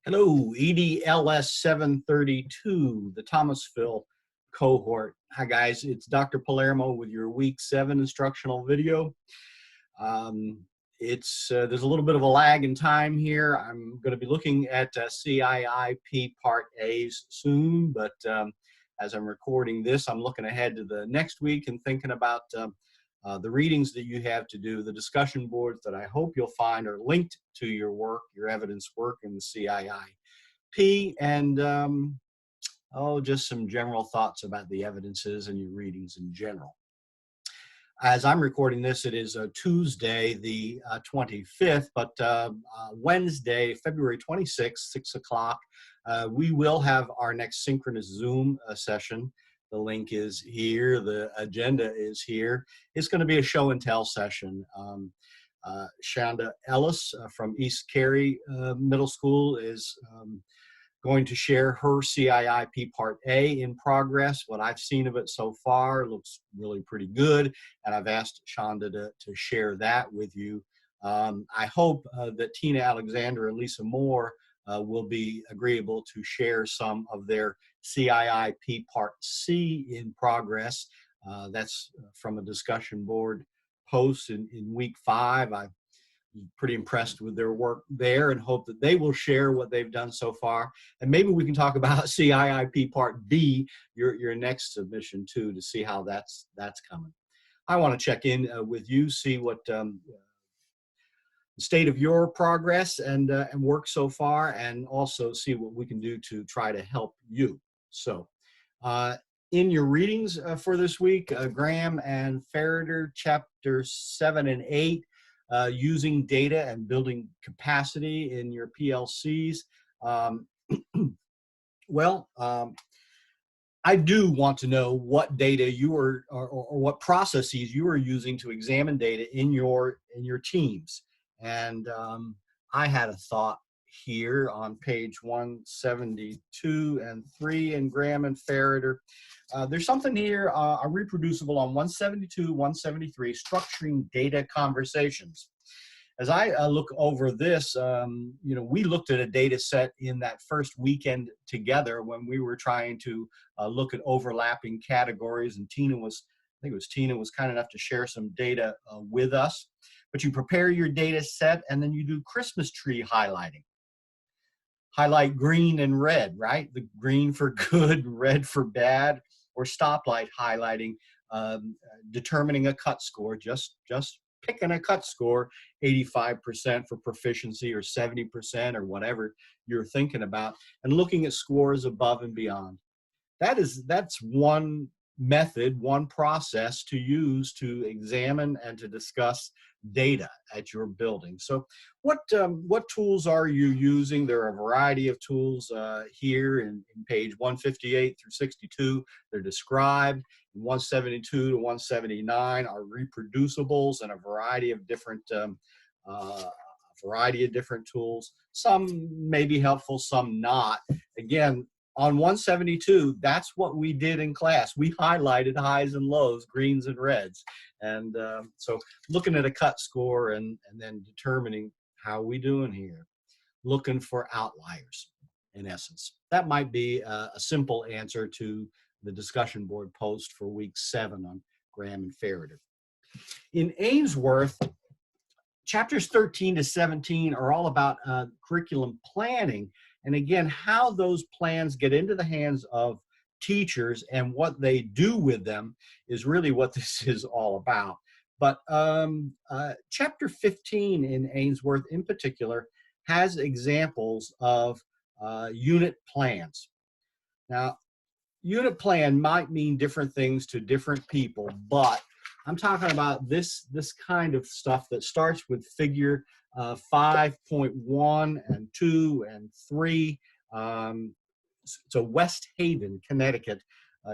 Hello, EDLS 732, the Thomasville cohort. Hi guys, it's Dr. Palermo with your week 7 instructional video. There's a little bit of a lag in time here. I'm going to be looking at CIIP Part A's soon, but as I'm recording this, I'm looking ahead to the next week and thinking about the readings that you have to do, the discussion boards that I hope you'll find are linked to your work, your evidence work in the CIIP, and just some general thoughts about the evidences and your readings in general. As I'm recording this, it is Tuesday, the 25th, but Wednesday, February 26th, 6 o'clock, we will have our next synchronous Zoom session. The link is here. The agenda is here. It's going to be a show and tell session. Shonda Ellis from East Cary Middle School is going to share her CIIP Part A in progress. What I've seen of it so far looks really pretty good, and I've asked Shonda to share that with you. I hope that Tina Alexander and Lisa Moore will be agreeable to share some of their CIIP Part C in progress. That's from a discussion board post in week 5. I'm pretty impressed with their work there and hope that they will share what they've done so far. And maybe we can talk about CIIP Part B, your next submission too, to see how that's coming. I want to check in with you, see what the state of your progress and work so far, and also see what we can do to try to help you. So in your readings for this week, Graham and Ferreter, chapters 7 and 8, using data and building capacity in your PLCs. I do want to know what data you are, or what processes you are using to examine data in your teams. And I had a thought here on page 172 and 3 in Graham and Ferreter. There's something here, reproducible on 172, 173, structuring data conversations. As I look over this, we looked at a data set in that first weekend together when we were trying to look at overlapping categories, and Tina was kind enough to share some data with us. But you prepare your data set and then you do Christmas tree highlighting. Highlight green and red, right? The green for good, red for bad, or stoplight highlighting, determining a cut score, just picking a cut score, 85% for proficiency or 70% or whatever you're thinking about, and looking at scores above and beyond. That's one method, one process to use to examine and to discuss data at your building. So what tools are you using? There are a variety of tools here in page 158 through 62. They're described. 172 to 179 are reproducibles and a variety of different tools. Some may be helpful, some not. Again, on 172, that's what we did in class. We highlighted highs and lows, greens and reds. And so looking at a cut score and then determining how we doing here. Looking for outliers, in essence. That might be a simple answer to the discussion board post for week 7 on Graham and Ferreter. In Ainsworth, chapters 13 to 17 are all about curriculum planning. And again, how those plans get into the hands of teachers and what they do with them is really what this is all about. But chapter 15 in Ainsworth in particular has examples of unit plans. Now, unit plan might mean different things to different people, but I'm talking about this kind of stuff that starts with figure 5.1 and 2 and 3. So West Haven, Connecticut,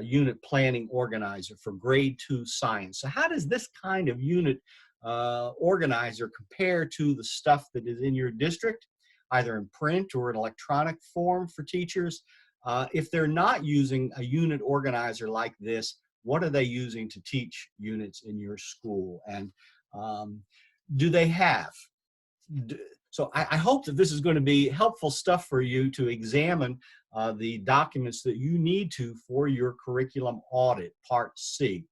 unit planning organizer for grade 2 science. So how does this kind of unit organizer compare to the stuff that is in your district, either in print or in electronic form for teachers? If they're not using a unit organizer like this, what are they using to teach units in your school? And do they have? So I hope that this is going to be helpful stuff for you to examine the documents that you need to for your curriculum audit, Part C.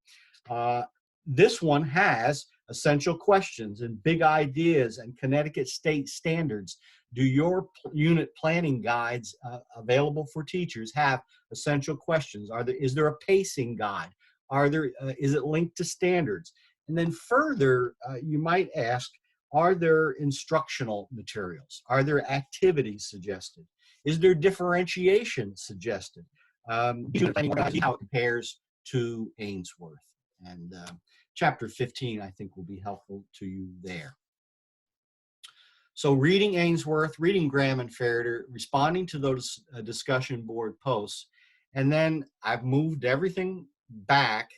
This one has essential questions and big ideas and Connecticut state standards. Do your unit planning guides available for teachers have essential questions? Is there a pacing guide? Is it linked to standards? And then further, you might ask, are there instructional materials? Are there activities suggested? Is there differentiation suggested? Unit planning guides, how it compares to Ainsworth. And chapter 15, I think, will be helpful to you there. So reading Ainsworth, reading Graham and Ferreter, responding to those discussion board posts, and then I've moved everything back,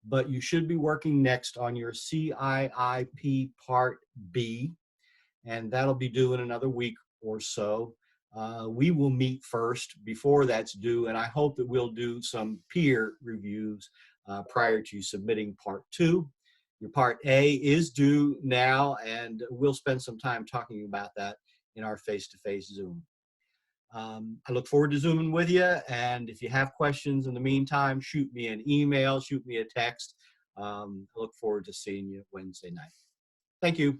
but you should be working next on your CIIP Part B, and that'll be due in another week or so. We will meet first before that's due, and I hope that we'll do some peer reviews prior to submitting Part 2. Your Part A is due now, and we'll spend some time talking about that in our face-to-face Zoom. I look forward to Zooming with you, and if you have questions in the meantime, shoot me an email, shoot me a text. I look forward to seeing you Wednesday night. Thank you.